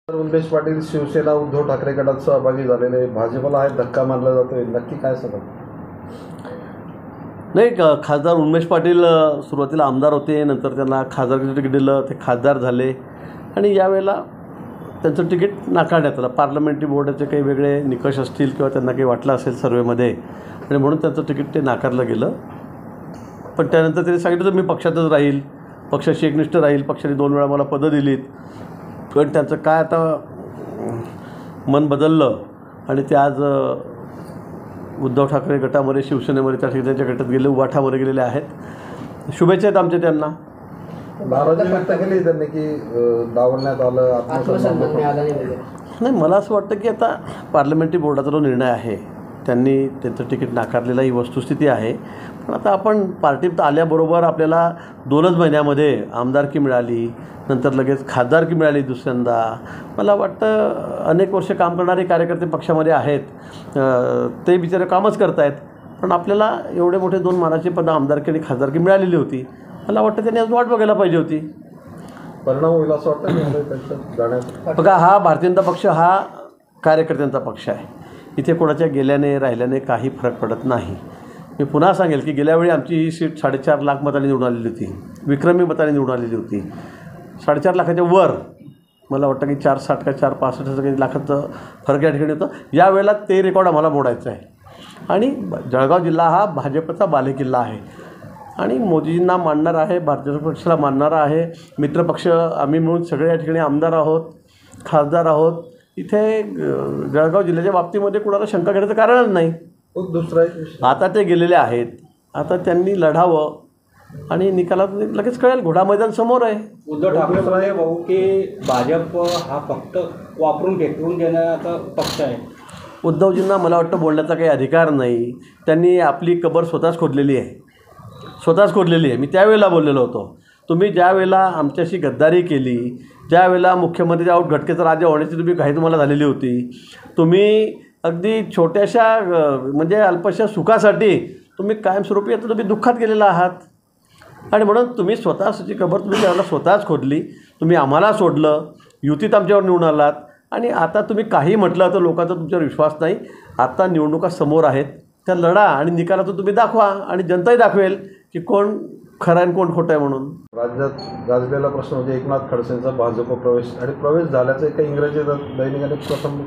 उमेश पाटील शिवसेना उद्धव ठाकरे गटात सहभागी झालेले भाजपला हा धक्का मानला जातोय, नक्की काय सांगाल? नाही, खासदार उमेश पाटील सुरुवातीला आमदार होते, नंतर त्यांना खासदारचं तिकीट दिलं, ते खासदार झाले आणि यावेळेला त्यांचं तिकीट नाकारण्यात आलं. पार्लमेंटरी बोर्डाचे काही वेगळे निकष असतील किंवा त्यांना काही वाटलं असेल सर्वेमध्ये आणि म्हणून त्यांचं तिकीट ते नाकारलं गेलं. पण त्यानंतर त्यांनी सांगितलं तर मी पक्षातच राहील, पक्षाशी एकनिष्ठ राहील, पक्षाने 2 वेळा मला पदं दिलीत. पण त्यांचं काय आता मन बदललं आणि ते आज उद्धव ठाकरे गटामध्ये, शिवसेनेमध्ये, त्या ठिकाणी त्यांच्या गटात गेले, उभाठामध्ये गेलेले आहेत. शुभेच्छा आहेत आमच्या त्यांना. नाराजी व्यक्त केली त्यांनी की डावलण्यात आलं, आत्मसन्मान नाही. मला असं वाटतं की आता पार्लमेंटरी बोर्डाचा जो निर्णय आहे त्यांनी त्यांचं तिकीट नाकारलेला ही वस्तुस्थिती आहे. पण आता आपण पार्टीत आल्याबरोबर आपल्याला 2च महिन्यामध्ये आमदारकी मिळाली, नंतर लगेच खासदारकी मिळाली दुसऱ्यांदा. मला वाटतं अनेक वर्ष काम करणारे कार्यकर्ते पक्षामध्ये आहेत, ते बिचारे कामच करत आहेत. पण आपल्याला एवढे मोठे 2 मानाचे पदं आमदारकी आणि खासदारकी मिळालेली होती. मला वाटतं त्यांनी आज वाट बघायला पाहिजे होती. परिणाम होईल असं वाटतं बघा, हा भारतीय जनता पक्ष हा कार्यकर्त्यांचा पक्ष आहे. इथे कोणाच्या गेल्याने राहिल्याने काही फरक पडत नाही. मी पुन्हा सांगेल की गेल्यावेळी आमची ही सीट 4.5 लाख मतांनी निवडून आलेली होती, विक्रमी मतांनी निवडून आलेली होती. 4.5 लाखाच्या वर मला वाटतं की 460 का 465 काही लाखाचं फरक या ठिकाणी होतं. यावेळेला ते रेकॉर्ड आम्हाला मोडायचं आहे. आणि जळगाव जिल्हा हा भाजपचा बालेकिल्ला आहे आणि मोदीजींना मानणारा आहे, भारतीय जनता पक्षाला मानणारा आहे. मित्रपक्ष आम्ही मिळून सगळे या ठिकाणी आमदार आहोत, खासदार आहोत. इथे जळगाव जिल्ह्याच्या बाबतीमध्ये कुणाला शंका घेण्याचं कारणच नाही. आता ते गेलेले आहेत, आता त्यांनी लढावं आणि निकालात लगेच कळेल. घोडा मैदान समोर आहे. उद्धव ठाकरे म्हणाले भाऊ की भाजप हा फक्त वापरून फेकून देण्याचा पक्ष आहे. उद्धवजींना मला वाटतं बोलण्याचा काही अधिकार नाही. त्यांनी आपली कबर स्वतःच खोदलेली आहे, स्वतःच खोदलेली आहे. मी त्यावेळेला बोललेलो होतो, तुम्ही ज्या वेळेला आमच्याशी गद्दारी केली, ज्या वेळेला मुख्यमंत्री घटकेचा राजा होण्याची तुम्ही घाई तुम्हाला झालेली होती, तुम्ही अगदी छोट्याशा म्हणजे अल्पशा सुखासाठी तुम्ही कायमस्वरूपी आता तुम्ही दुःखात गेलेला आहात. आणि म्हणून तुम्ही स्वतःची कबर तुम्ही त्यावेळेला स्वतःच खोदली. तुम्ही आम्हाला सोडलं, युतीत आमच्यावर निवडून आलात आणि आता तुम्ही काही म्हटलं तर लोकांचा तुमच्यावर विश्वास नाही. आता निवडणुका समोर आहेत, त्या लढा आणि निकालातून तुम्ही दाखवा आणि जनताही दाखवेल की कोण खरं आहे कोण खोटं आहे म्हणून. राज्यात गाजलेला प्रश्न म्हणजे एकनाथ खडसेंचा भाजप प्रवेश आणि प्रवेश झाल्याचं एका इंग्रजी दैनिकाने प्रथम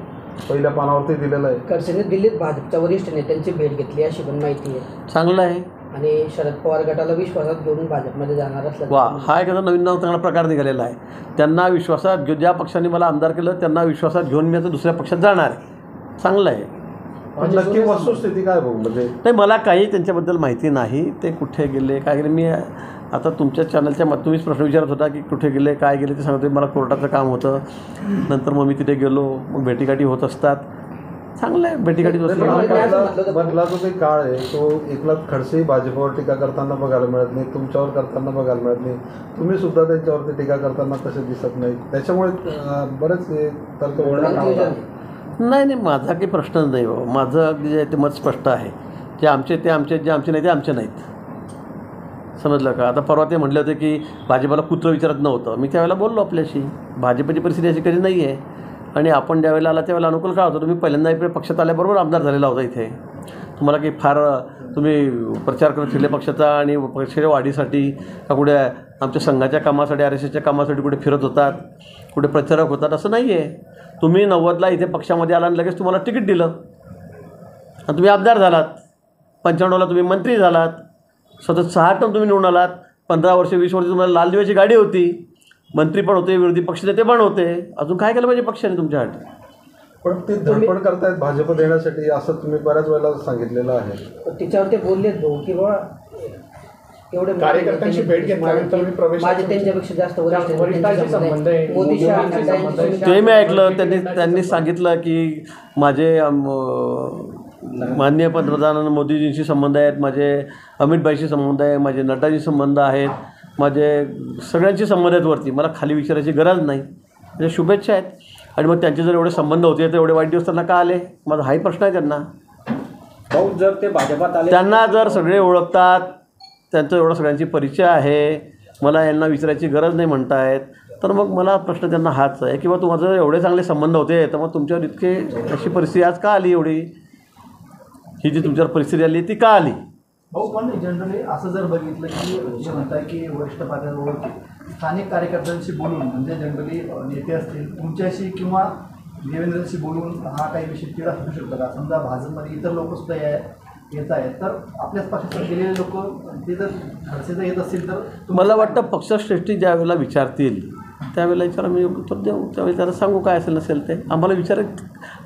पहिल्या पानावरती दिलेलं आहे. खडसेंनी दिल्लीत भाजपच्या वरिष्ठ नेत्यांची भेट घेतली अशी पण माहिती आहे. चांगलं आहे. आणि शरद पवार गटाला विश्वासात घेऊन भाजपमध्ये जाणार असल्याचं वा, हा एखादा नवीन चांगला प्रकार निघालेला आहे. त्यांना विश्वासात घेऊन, ज्या पक्षाने मला आमदार केलं त्यांना विश्वासात घेऊन मी आता दुसऱ्या पक्षात जाणार आहे. चांगलं आहे. नक्की वस्तुस्थिती काय भाऊ? म्हणजे नाही, मला काही त्यांच्याबद्दल माहिती नाही. ते कुठे गेले काय गेले, मी आता तुमच्या चॅनलच्या तुम्हीच प्रश्न विचारत होता की कुठे गेले काय गेले, ते सांगतो. मला कोर्टाचं काम होतं, नंतर मग मी तिथे गेलो, मग भेटीगाठी होत असतात. चांगलं आहे, भेटीगाठी मधला जो काही काळ आहे तो एकनाथ खडसे भाजपवर टीका करताना बघायला मिळत नाही, तुमच्यावर करताना बघायला मिळत नाही. तुम्ही सुद्धा त्यांच्यावरती टीका करताना तसे दिसत नाही. त्याच्यामुळे बरेच तर्क नाही नाही, माझा काही प्रश्नच नाही. माझं जे आहे ते मत स्पष्ट आहे. जे आमचे ते आमचे, जे आमचे नाही ते आमचे नाहीत. समजलं का? आता परवा ते म्हटले होते की भाजपला कुत्र विचारत नव्हतं. मी त्यावेळेला बोललो आपल्याशी, भाजपची परिस्थिती अशी कधी नाही आहे आणि आपण ज्यावेळेला आला त्यावेळेला अनुकूल काळ होतं. तुम्ही पहिल्यांदा इकडे पक्षात आल्याबरोबर आमदार झालेला होता इथे. तुम्हाला काही फार तुम्ही प्रचार करत फिरले पक्षाचा आणि पक्षाच्या वाढीसाठी का कुठे आमच्या संघाच्या कामासाठी, RSSच्या कामासाठी कुठे फिरत होतात, कुठे प्रचारक होतात, असं नाही आहे. तुम्ही 90ला इथे पक्षामध्ये आला आणि लगेच तुम्हाला तिकीट दिलं आणि तुम्ही आमदार झालात. 95ला तुम्ही मंत्री झालात. सतत 6 टर्म तुम्ही निवडून आलात. 15 वर्ष 20 वर्ष तुम्हाला लाल दिव्याची गाडी होती. मंत्री पण होते, विरोधी पक्षनेते पण होते. अजून काय केलं पाहिजे पक्षाने तुमच्यासाठी? पण ते धडपड करतायत भाजप देण्यासाठी असं तुम्ही बऱ्याच वेळेला सांगितलेलं आहे. त्याच्यावर ते बोललेत भाऊ की बाबा एवढे कार्यकर्त्यांची भेट घेतल्यानंतर मी प्रवेश माझे त्यांच्यापेक्षा जास्त वरिष्ठांशी संबंध आहे. ते मी ऐकलं. त्यांनी सांगितलं की माझे माननीय पंतप्रधान मोदीजींशी संबंध आहेत, माझे अमितभाईशी संबंध आहे, माझे नड्डाजी संबंध आहेत, माझे सगळ्यांशी संबंध आहेत वरती. मला खाली विचारायची गरज नाही. म्हणजे शुभेच्छा आहेत. आणि मग त्यांचे जर एवढे संबंध होते तर एवढे वाईट दिवस त्यांना का आले? माझा हाही प्रश्न आहे त्यांना. भाऊ, जर ते भाजपात आले, त्यांना जर सगळे ओळखतात, त्यांचा एवढा सगळ्यांची परिचय आहे, मला यांना विचारायची गरज नाही म्हणतायत, तर मग मला प्रश्न त्यांना हाच आहे की बा तुमचं एवढे चांगले संबंध होते तर मग तुमच्यावर इतके अशी परिस्थिती आज का आली एवढी, ही जी तुमच्यावर परिस्थिती आली ती का आली? भाऊ पण जनरली असं जर बघितलं की जे म्हणताय की वरिष्ठ पातळीवर स्थानिक कार्यकर्त्यांशी बोलून म्हणजे जनरली नेते असतील तुमच्याशी किंवा देवेंद्रशी बोलून हा काही विषय तिढा असू शकतो का? समजा भाजपमध्ये इतर लोक सुद्धा येत आहेत तर आपल्याच पक्षात गेलेले लोक ते जर खडसे जर येत असतील तर मला वाटतं पक्षश्रेष्ठी ज्या वेळेला विचारतील त्यावेळेला विचारा मी उत्तर देऊ, त्यावेळेला त्याला सांगू काय असेल नसेल ते आम्हाला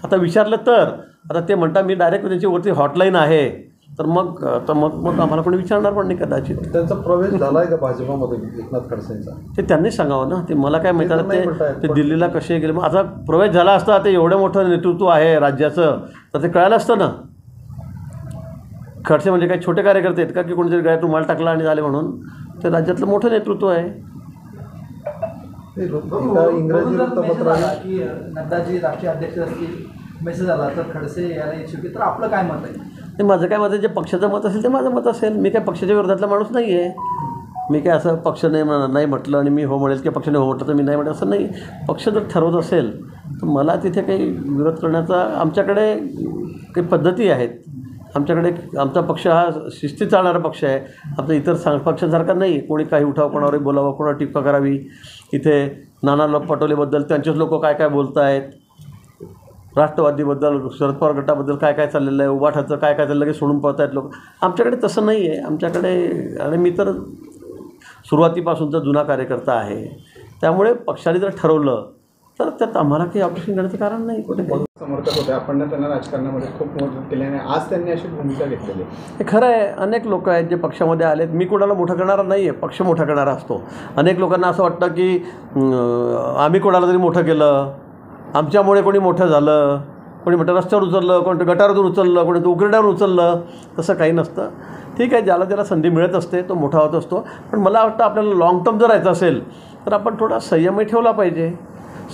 आता विचारलं तर आता ते म्हणता मी डायरेक्ट त्यांच्यावरती हॉटलाईन आहे तर मग आम्हाला कोणी विचारणार पण नाही कदाचित. त्यांचा प्रवेश झाला आहे का भाजपामध्ये एकनाथ खडसेंचा? ते त्यांनीच सांगावं ना, ते मला काय माहिती ते दिल्लीला कसे गेले. मग आता प्रवेश झाला असता ते एवढं मोठं नेतृत्व आहे राज्याचं तर ते कळालं असतं ना. खडसे म्हणजे काही छोटे कार्यकर्ते आहेत का की कोणीतरी गळ्यात रुमाल टाकला आणि झाले म्हणून? ते राज्यातलं मोठं नेतृत्व आहे. इंग्रजी वृत्तपत्राने की नड्डाजी राष्ट्रीय अध्यक्ष असतील मेसेज आला तर खडसे यायला इच्छुक तर आपलं काय मत आहे? ते माझं काय मत आहे, जे पक्षाचं मत असेल ते माझं मत असेल. मी काय पक्षाच्या विरोधातला माणूस नाही आहे. मी काय असं पक्ष नाही म्हटलं आणि मी हो म्हणेल की पक्षाने हो म्हटलं तर मी नाही म्हणेल असं नाही. पक्ष जर ठरवत असेल तर मला तिथे काही विरोध करण्याचा आमच्याकडे काही पद्धती आहेत. आमचा पक्ष हा शिस्तीत चालणारा पक्ष आहे. आमचा इतर पक्षांसारखा नाही. कोणी काही उठाव कोणावर बोलावं, कोणावर टीका करावी. इथे नाना पटोलेबद्दल त्यांचेच लोक काय काय बोलत आहेत, राष्ट्रवादीबद्दल शरद पवार गटाबद्दल काय काय चाललेलं आहे, उभाठाचं काय काय चाललं की सोडून पळत आहेत लोक. आमच्याकडे तसं नाही आहे. आमच्याकडे आणि मी तर सुरुवातीपासूनचा जुना कार्यकर्ता आहे. त्यामुळे पक्षाने जर ठरवलं तर त्यात आम्हाला काही ऑब्जेक्शन करण्याचं कारण नाही. कुठे समर्थक होते आपण त्यांना राजकारणामध्ये खूप मदत केली आणि आज त्यांनी अशी भूमिका घेतलेली. हे खरं आहे. अनेक लोक आहेत जे पक्षामध्ये आलेत. मी कोणाला मोठं करणारा नाही आहे, पक्ष मोठा करणारा असतो. अनेक लोकांना असं वाटतं की आम्ही कोणाला तरी मोठं केलं, आमच्यामुळे कोणी मोठं झालं, कोणी म्हणतं रस्त्यावर उचललं, कोणी गटारातून उचललं, कोणी उकरड्यावर उचललं. तसं काही नसतं. ठीक आहे, ज्याला त्याला संधी मिळत असते तो मोठा होत असतो. पण मला वाटतं आपल्याला लाँग टर्म जर राहायचं असेल तर आपण थोडा संयमही ठेवला पाहिजे,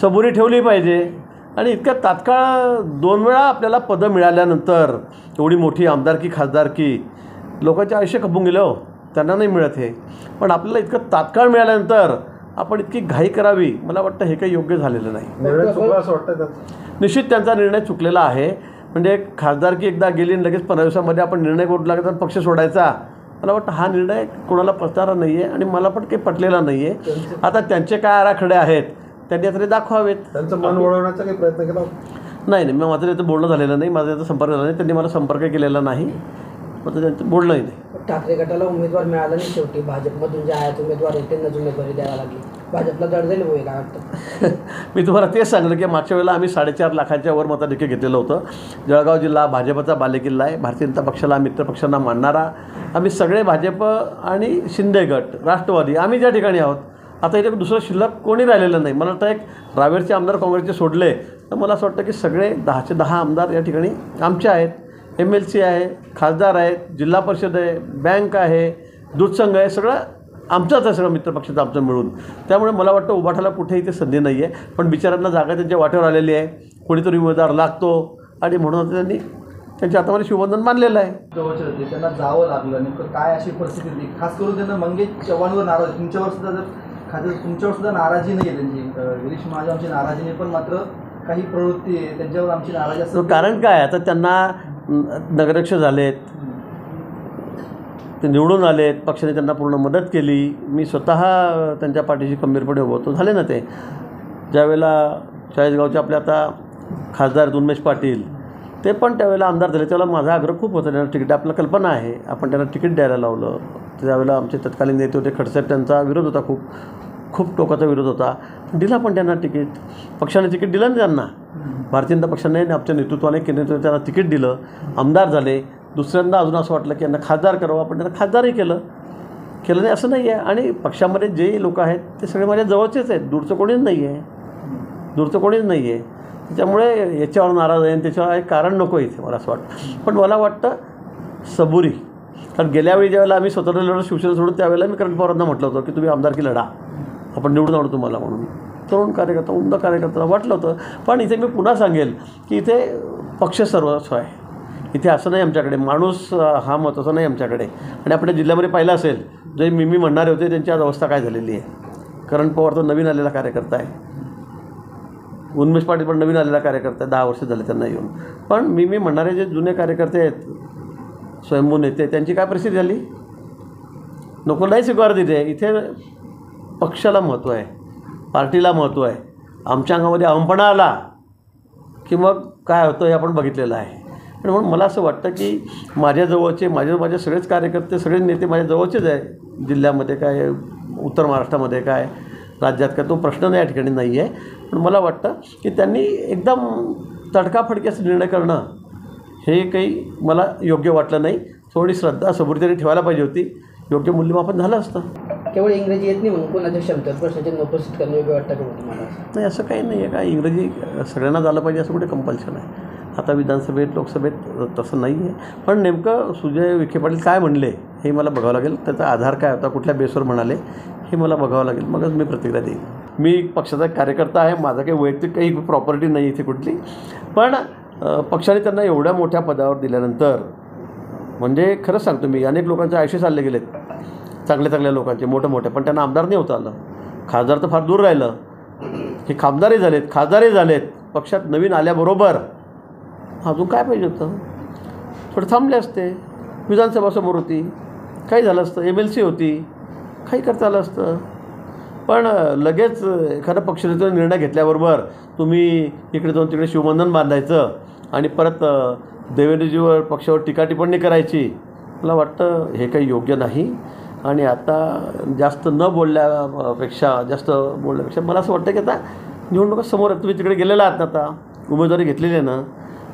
सबुरी ठेवली पाहिजे. आणि इतक्या तात्काळ 2 वेळा आपल्याला पदं मिळाल्यानंतर एवढी मोठी आमदारकी खासदारकी लोकांचे आयुष्य खपून गेलं हो, त्यांना नाही मिळत हे. पण आपल्याला इतकं तात्काळ मिळाल्यानंतर आपण इतकी घाई करावी मला वाटतं हे काही योग्य झालेलं नाही. निर्णय चुकला असं वाटतं. निश्चित त्यांचा निर्णय चुकलेला आहे. म्हणजे खासदारकी एकदा गेली आणि लगेच 15 दिवसामध्ये आपण निर्णय करू लागला तर पक्ष सोडायचा, मला वाटतं हा निर्णय कोणाला पटणारा नाही आहे आणि मला पण काही पटलेला नाही आहे. आता त्यांचे काय आराखडे आहेत त्यांनी आता दाखवावेत. त्यांचं मन वळवण्याचा काही प्रयत्न केला? नाही, मग माझं त्याचं बोलणं झालेलं नाही, माझा त्याचा संपर्क झाला नाही, त्यांनी मला संपर्क केलेला नाही, मग त्यांचं बोलणंही नाही. ठाकरे गटाला उमेदवार मिळाला नाही शेवटी. भाजपमधून जे आहेत उमेदवार आहेत त्यांनाच उमेदवारी द्यायला लागली. भाजपला दड जाईल होईल काय वाटतं? मी तुम्हाला तेच सांगितलं की मागच्या वेळेला आम्ही 4.5 लाखाच्या वर मताधिक्य घेतलेलं होतं. जळगाव जिल्हा भाजपचा बालेकिल्ला आहे. भारतीय जनता पक्षाला मित्रपक्षांना मानणारा आम्ही सगळे भाजप आणि शिंदे गट राष्ट्रवादी आम्ही ज्या ठिकाणी आहोत. आता इथे दुसरं शिल्लक कोणी राहिलेलं नाही. मला वाटतं एक रावेरचे आमदार काँग्रेसचे सोडले तर मला असं वाटतं की सगळे 10चे 10 आमदार या ठिकाणी आमचे आहेत. MLC आहे, खासदार आहेत, जिल्हा परिषद आहे, बँक आहे, दूध संघ आहे, सगळं आमचंच आहे, सगळं मित्रपक्षाचं आमचं मिळून. त्यामुळे मला वाटतं उभाठाला कुठेही ते संधी नाही आहे. पण बिचाऱ्यांना जागा त्यांच्या वाटेवर आलेली आहे. कोणीतरी उमेदवार लागतो आणि म्हणून त्यांनी त्यांच्या हातामध्ये शिवबंधन मानलेलं आहे. जवळचे होते त्यांना जावं लागलं नेमकं काय अशी परिस्थिती होती? खास करून त्यांना मंगेश चव्हाणवर नाराज, तुमच्यावर सुद्धा जर तुमच्यावर सुद्धा नाराजी नाही आहे त्यांची. गिरीश महाजन आमची नाराजी नाही, पण मात्र काही प्रवृत्ती आहे त्यांच्यावर आमची नाराजी असं. कारण काय, आता त्यांना नगराध्यक्ष झालेत, ते निवडून आलेत, पक्षाने त्यांना पूर्ण मदत केली. मी स्वतः त्यांच्या पाठीशी खंबीरपणे उभं होतो. झाले ना ते. ज्यावेळेला चाळीसगावचे आपले आता खासदार उन्मेष पाटील ते पण त्यावेळेला आमदार झाले, त्यावेळेला माझा आग्रह खूप होता त्यांना तिकीट. आपल्याला कल्पना आहे, आपण त्यांना तिकीट द्यायला लावलं. त्यावेळेला आमचे तत्कालीन नेते होते खडसेब, त्यांचा विरोध होता, खूप टोकाचा विरोध होता. दिला पण त्यांना तिकीट. पक्षाने तिकीट दिलं ना त्यांना. भारतीय जनता पक्षाने आमच्या नेतृत्वाने केंद्रीय त्यांना तिकीट दिलं, आमदार झाले. दुसऱ्यांदा अजून असं वाटलं की यांना खासदार करावं, आपण त्यांना खासदारही केलं नाही असं नाही आहे. आणि पक्षामध्ये जे लोक आहेत ते सगळे माझ्या जवळचेच आहेत, दूरचं कोणीच नाही आहे. त्याच्यामुळे याच्यावर नाराज आहे आणि त्याच्यावर एक कारण नको इथे मला असं वाटतं. पण मला वाटतं सबुरी. कारण गेल्यावेळी ज्यावेळेला आम्ही स्वतंत्र लढत शिवसेना सोडून त्यावेळेला मी करण पवारांना म्हटलं होतं की तुम्ही आमदारकी लढा, आपण निवडून आणू तुम्हाला म्हणून. तरुण कार्यकर्ता, उमदा कार्यकर्ता वाटलं होतं. पण इथे मी पुन्हा सांगेल की इथे पक्ष सर्वस्व आहे. इथे असं नाही आमच्याकडे माणूस हा महत्त्वाचा नाही आमच्याकडे. आणि आपल्या जिल्ह्यामध्ये पाहिलं असेल जे मी म्हणणारे होते त्यांची आज अवस्था काय झालेली आहे. करण पवार तर नवीन आलेला कार्यकर्ता आहे, उन्मेष पाटील पण नवीन आलेला कार्यकर्ता आहे, 10 वर्ष झाले त्यांना येऊन. पण मी म्हणणारे जे जुने कार्यकर्ते आहेत, स्वयंभू नेते, त्यांची काय परिस्थिती झाली? नको नाही स्वीकार दिले. इथे पक्षाला महत्त्व आहे, पार्टीला महत्त्व आहे. आमच्या अंगामध्ये अहमपणा आला की मग काय होतं हे आपण बघितलेलं आहे. आणि म्हणून मला असं वाटतं की माझ्या जवळचे माझे सगळेच कार्यकर्ते, सगळे नेते माझ्या जवळचेच आहे. जिल्ह्यामध्ये काय, उत्तर महाराष्ट्रामध्ये काय, राज्यात काय, तो प्रश्न या ठिकाणी नाही आहे. पण मला वाटतं की त्यांनी एकदम तडकाफडकी असं निर्णय करणं हे काही मला योग्य वाटलं नाही. थोडी श्रद्धा सबुरी त्यांनी ठेवायला पाहिजे होती, योग्य मूल्यमापन झालं असतं. केवळ इंग्रजी येत नाही म्हणून कोणाच्या क्षमतेवर प्रश्नचिन्ह उपस्थित करणं योग्य वाटतं का तुम्हाला? नाही, असं काही नाही आहे. काय इंग्रजी सगळ्यांना झालं पाहिजे असं कुठे कंपल्शन आहे? आता विधानसभेत, लोकसभेत तसं नाही आहे. पण नेमकं सुजय विखे पाटील काय म्हणले हे मला बघावं लागेल. त्याचा आधार काय होता, कुठल्या बेसवर म्हणाले हे मला बघावं लागेल, मगच मी प्रतिक्रिया देईन. मी पक्षाचा कार्यकर्ता आहे, माझा काही वैयक्तिक काही प्रॉपर्टी नाही इथे कुठली. पण पक्षाने त्यांना एवढ्या मोठ्या पदावर दिल्यानंतर, म्हणजे खरंच सांगतो मी, अनेक लोकांचे आयुष्य चालले गेलेत, चांगल्या लोकांचे, मोठे, पण त्यांना आमदार नाही होता आलं. खासदार तर फार दूर राहिलं. हे खासदारही झालेत. पक्षात नवीन आल्याबरोबर अजून काय पाहिजे होतं? थोडं थांबले असते. विधानसभा समोर होती, काही झालं असतं. MLC होती, काही करता आलं असतं. पण लगेच एखादा पक्षाचा निर्णय घेतल्याबरोबर तुम्ही इकडे जाऊन तिकडे शिवबंधन बांधायचं आणि परत देवेंद्रजीवर, पक्षावर टीका टिप्पणी करायची, मला वाटतं हे काही योग्य नाही. आणि आता जास्त बोलल्यापेक्षा मला असं वाटतं की आता निवडणुका समोर आहेत. तुम्ही तिकडे गेलेला आहात ना, आता उमेदवारी घेतलेली आहे ना,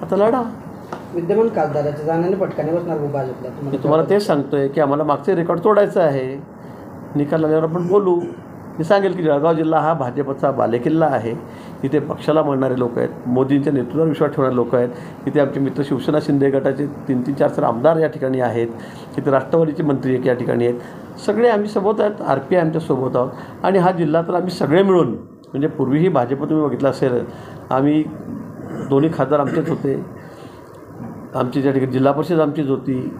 आता लढा. विद्यमान खासदाराच्या जाण्याने पटकाने बसणार भाजपला? मी तुम्हाला तेच सांगतो आहे की आम्हाला मागचे रेकॉर्ड तोडायचं आहे. निकाल आल्यावर आपण बोलू. मी सांगेल की जळगाव जिल्हा हा भाजपचा बालेकिल्ला आहे. इथे पक्षाला म्हणणारे लोक आहेत, मोदींच्या नेतृत्वावर विश्वास ठेवणारे लोक आहेत. इथे आमचे मित्र शिवसेना शिंदे गटाचे 3-3, 4-4 आमदार या ठिकाणी आहेत. इथे राष्ट्रवादीचे मंत्री एक या ठिकाणी आहेत. सगळे आम्ही सोबत आहेत. RPI आमच्यासोबत आहोत. आणि हा जिल्हा तर आम्ही सगळे मिळून, म्हणजे पूर्वीही भाजप तुम्ही बघितलं असेल, आम्ही दोन्ही खासदार आमचेच होते. आमची ज्या ठिकाणी जिल्हा परिषद आमचीच होती,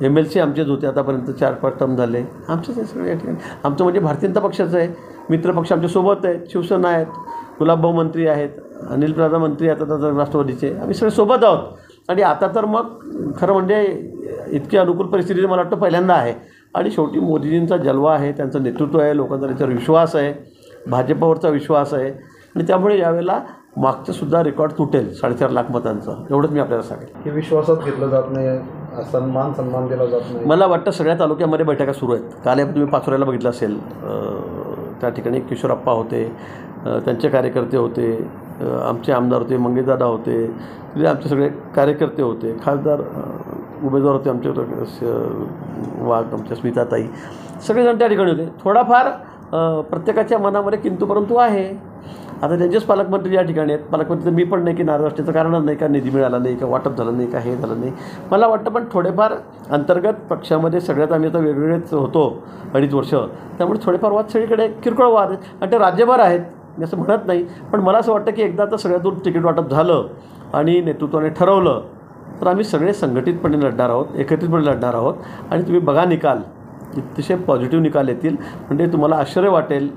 MLC आमचेच होते. आतापर्यंत 4-5 टर्म झाले आमचेच आहे सगळे या ठिकाणी. आमचं म्हणजे भारतीय जनता पक्षाचं आहे. मित्रपक्ष आमच्यासोबत आहेत. शिवसेना आहेत, गुलाबभाऊ मंत्री आहेत, अनिल दादा मंत्री आहेत आता राष्ट्रवादीचे. आम्ही सगळे सोबत आहोत. आणि आता तर मग खरं म्हणजे इतकी अनुकूल परिस्थिती मला वाटतं पहिल्यांदा आहे. आणि शेवटी मोदीजींचा जलवा आहे, त्यांचं नेतृत्व आहे, लोकांचा त्याच्यावर विश्वास आहे, भाजपवरचा विश्वास आहे. आणि त्यामुळे यावेळेला मागचंसुद्धा रेकॉर्ड तुटेल 4.5 लाख मतांचं. एवढंच मी आपल्याला सांगेन. हे विश्वासात घेतलं जात नाही, सन्मान दिला जात नाही. मला वाटतं सगळ्या तालुक्यामध्ये बैठका सुरू आहेत. काल तुम्ही पाचोऱ्याला बघितलं असेल, त्या ठिकाणी किशोरप्पा होते, त्यांचे कार्यकर्ते होते, आमचे आमदार होते, मंगेशदादा होते, म्हणजे आमचे सगळे कार्यकर्ते होते, खासदार उमेदवार होते आमचे, वाघ, आमच्या स्मिताताई, सगळेजण त्या ठिकाणी होते. थोडाफार प्रत्येकाच्या मनामध्ये किंतु परंतु आहे. आता त्यांचेच पालकमंत्री या ठिकाणी आहेत. पालकमंत्री तर मी पण नाही की नाराज असण्याचं कारणच नाही, का निधी मिळाला नाही, का वाटप झालं नाही, का हे झालं नाही. मला वाटतं पण थोडेफार अंतर्गत पक्षामध्ये सगळ्यात आम्ही आता वेगवेगळेच होतो 2.5 वर्ष, त्यामुळे थोडेफार वाद सगळीकडे किरकोळ वाद आहेत आणि ते राज्यभर आहेत, मी असं म्हणत नाही. पण मला असं वाटतं की एकदा तर सगळ्यातून तिकीट वाटप झालं आणि नेतृत्वाने ठरवलं तर आम्ही सगळे संघटितपणे लढणार आहोत, एकत्रितपणे लढणार आहोत. आणि तुम्ही बघा निकाल, अतिशय पॉझिटिव्ह निकाल येतील. म्हणजे तुम्हाला आश्चर्य वाटेल.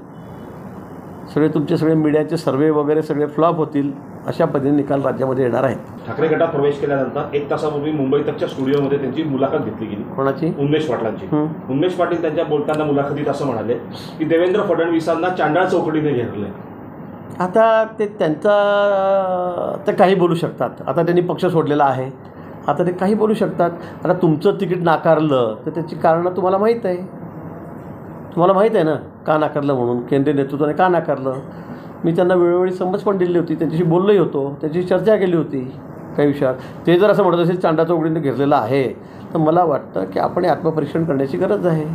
तुमचे सगळे मीडियाचे सर्वे वगैरे सगळे फ्लॉप होतील, अशा पद्धतीने निकाल राज्यामध्ये येणार आहेत. ठाकरे गटात प्रवेश केल्यानंतर 1 तासापूर्वी मुंबई तकच्या स्टुडिओमध्ये त्यांची मुलाखत घेतली गेली. कोणाची? उन्मेष पाटलांची. उन्मेष पाटील त्यांच्या बोलताना मुलाखतीत असं म्हणाले की देवेंद्र फडणवीसांना चांडाळ चौकटीने घेरले. आता ते ते काही बोलू शकतात. आता त्यांनी पक्ष सोडलेला आहे, आता ते काही बोलू शकतात. आता तुमचं तिकीट नाकारलं तर त्याची कारणं तुम्हाला माहीत आहे. तुम्हाला माहीत आहे ना का नाकारलं म्हणून, केंद्रीय नेतृत्वाने का नाकारलं. मी त्यांना वेळोवेळी समज पण दिली होती, त्यांच्याशी बोललोही होतो, त्यांची चर्चा केली होती काही विषयात. ते जर असं म्हणत असेल चांडा चौकडीने घेरलेलं आहे तर मला वाटतं की आपण आत्मपरीक्षण करण्याची गरज आहे.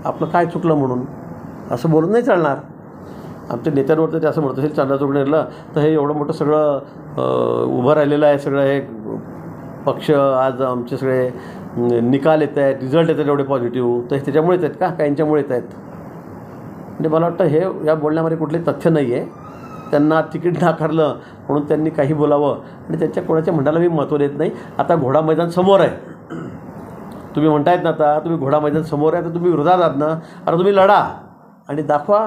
आपलं काय चुकलं म्हणून असं बोलून नाही चालणार. आमच्या नेत्यांवर तर ते असं म्हणत असेल चांडा चौकडीने घेरलं तर हे एवढं मोठं सगळं उभं राहिलेलं आहे, सगळं हे पक्ष आज आमचे सगळे निकाल येत आहेत, रिझल्ट येत आहेत एवढे पॉझिटिव्ह, तर त्याच्यामुळे येत आहेत का यांच्यामुळे येत आहेत. म्हणजे मला वाटतं हे या बोलण्यामध्ये कुठले तथ्य नाही आहे. त्यांना तिकीट नाकारलं म्हणून त्यांनी काही बोलावं आणि त्यांच्या कोणाच्या म्हणण्याला मी महत्त्व देत नाही. आता घोडा मैदान समोर आहे. तुम्ही म्हणतायत ना, आता तुम्ही घोडा मैदान समोर आहे तर तुम्ही विरोधात आहात ना, आता तुम्ही लढा आणि दाखवा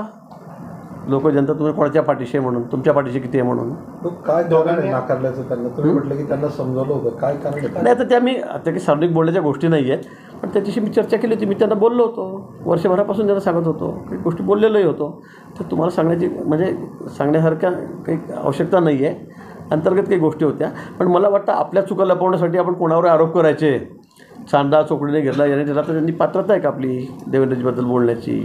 लोक जनता तुम्ही कोणाच्या पाठीशी आहे म्हणून, तुमच्या पाठीशी किती आहे म्हणून. तो काय कारण आहे नाकारल्याचं त्यांना? तुम्ही म्हटलं की त्यांना समजावलं होतं, काय कारण आहे? नाही आता त्या काही सार्वजनिक बोलण्याच्या गोष्टी नाही आहेत, पण त्याच्याशी मी चर्चा केली होती. मी त्यांना बोललो होतो, वर्षभरापासून त्यांना सांगत होतो, काही गोष्टी बोललेलोही होतो. तर तुम्हाला सांगण्याची म्हणजे सांगण्यासारख्या काही आवश्यकता नाही आहे, अंतर्गत काही गोष्टी होत्या. पण मला वाटतं आपल्या चुका लपवण्यासाठी आपण कोणावर आरोप करायचे, चांदा चोकडीने घेतला याने त्याला, तर त्यांनी पात्रता आहे का आपली देवेंद्रजीबद्दल बोलण्याची?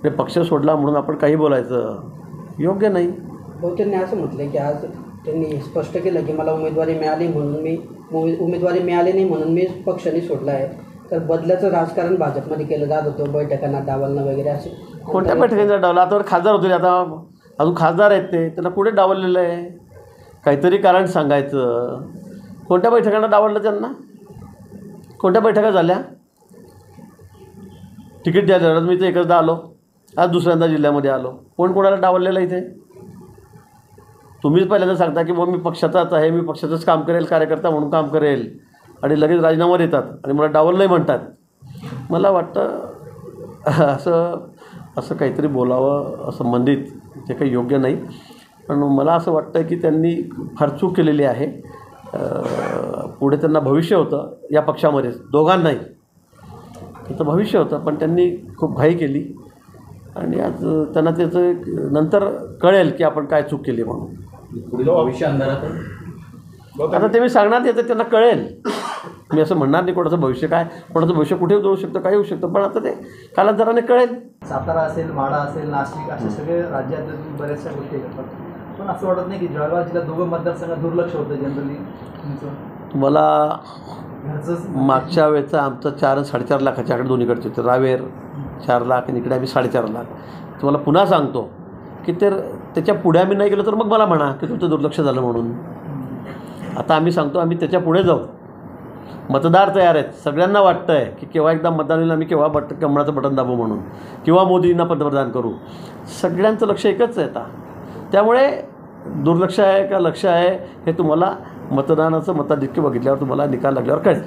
ते पक्ष सोडला म्हणून आपण काही बोलायचं योग्य नाही. भाऊ त्यांनी असं म्हटलं की आज त्यांनी स्पष्ट केलं की मला उमेदवारी मिळाली म्हणून मी उमेदवारी मिळाली नाही म्हणून मी पक्षाने सोडला आहे. तर बदल्याचं राजकारण भाजपमध्ये केलं जात होतं, बैठकांना डावलणं वगैरे असे. कोणत्या बैठकांचा डावला? आता खासदार होते, आता अजून खासदार आहेत ते, त्यांना कुठे डावललेलं आहे? काहीतरी कारण सांगायचं. कोणत्या बैठकांना डावललं त्यांना? कोणत्या बैठका झाल्या? तिकीट द्यायला मी तर एकचदा आलो, आज दुसऱ्यांदा जिल्ह्यामध्ये आलो. कोण कोणाला डावललेलं इथे? तुम्हीच पहिल्यांदा सांगता की मी पक्षाचाच आहे, मी पक्षाचंच काम करेल, कार्यकर्ता म्हणून काम करेल, आणि लगेच राजीनामा देतात आणि मला डावललंही म्हणतात. मला वाटतं असं काहीतरी बोलावं संबंधित ते काही योग्य नाही. पण मला असं वाटतं की त्यांनी फार चूक केलेली आहे. पुढे त्यांना भविष्य होतं या पक्षामध्ये, दोघांनाही त्याचं भविष्य होतं, पण त्यांनी खूप घाई केली आणि आज त्यांना त्याचं नंतर कळेल की आपण काय चूक केली म्हणून. पुढील भविष्य अंधारात. आता ते मी सांगणार नाही, तर त्यांना कळेल. मी असं म्हणणार नाही कोणाचं भविष्य काय, कोणाचं भविष्य कुठे जाऊ शकतं, काय होऊ शकतं, पण आता ते कालांतराने कळेल. सातारा असेल, माढा असेल, नाशिक असे सगळे राज्यात बऱ्याचशा गोष्टी करतात. पण असं वाटत नाही की जळगाव जिल्ह्यात दोघं मतदारसंघात दुर्लक्ष होतं जनरली तुमचं? मला घरचंच मागच्या वेळेचा आमचं 4 आणि 4.5 लाखाच्या आकडे दोन्हीकडचे होते. रावेर 4 लाख आणि इकडे आम्ही 4.5 लाख. तुम्हाला पुन्हा सांगतो की त्याच्या पुढे आम्ही नाही गेलो तर मग मला म्हणा की तुमचं दुर्लक्ष झालं म्हणून. आता आम्ही सांगतो आम्ही त्याच्या पुढे जाऊ. मतदार तयार आहेत, सगळ्यांना वाटतं आहे की केव्हा एकदा मतदान होईल, आम्ही केव्हा कमळाचं बटन दाबू म्हणून, किंवा मोदींना पंतप्रधान करू. सगळ्यांचं लक्ष एकच आहे आता. त्यामुळे दुर्लक्ष आहे का लक्ष आहे हे तुम्हाला मतदानाचं मताधिक्य बघितल्यावर तुम्हाला निकाल लागल्यावर कळेल.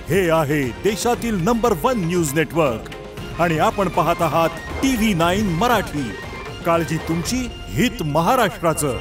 हे आहे देशातील नंबर 1 न्यूज नेटवर्क आणि आपण पाहत आहात TV9 मराठी. काळजी तुमची, हित महाराष्ट्राचं.